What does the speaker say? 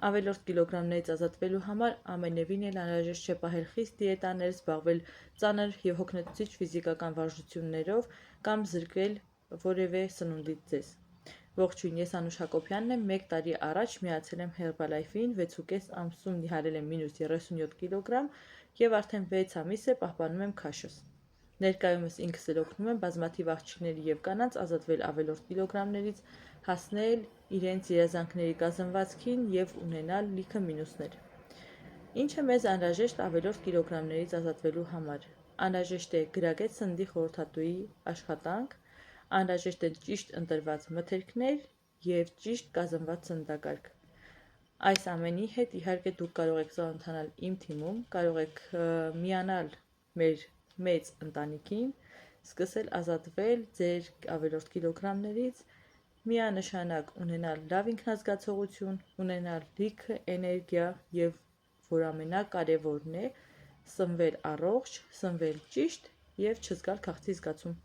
Ավելորդ կիլոգրամներից ազատվելու համար ամենևին էլ անհրաժեշտ չէ պահել խիստ դիետաներ, զբաղվել ծանր և հոգնեցուցիչ ֆիզիկական վարժություններով կամ զրկվել որևէ սնունդից ձեզ։ Ողջույն, ես Անուշ Հակոբյանն եմ, 1 տարի առաջ միացել եմ Herbalife-ին, 6.5 ամսում նիհարել եմ -37 կիլոգրամ և արդեն 6 ամիս է պահպանում եմ քաշս։ Ներկայումս ինքս էլ օգնում եմ բազմաթիվ աղջիկների և կանանց ազատվել ավելորդ կիլոգրամներից, հասնել իրենց երազանքների կազմվածքին և ունենալ լիքը մինուսներ։ Ինչ է մեզ անհրաժեշտ ավելորդ կիլոգրամներից ազատվելու համար։ Անհրաժեշտ է գրագետ սննդի խորհրդատուի աշխատանք, անհրաժեշտ են ճիշտ ընտրված մթերքներ և ճիշտ կազմված սննդակարգ։ Այս ամենի հետ իհարկե դուք կարող եք ծանոթանալ իմ թիմում, կարող եք միանալ մեր մեծ ընտանիքին, սկսել ազատվել ձեր ավելորդ կիլոգրամներից, միանշանակ ունենալ լավ ինքնազգացողություն, ունենալ լիքը էներգիա և որ ամենակարևորն է, սնվել առողջ, սնվել ճիշտ և չզգալ քաղցի զգացում։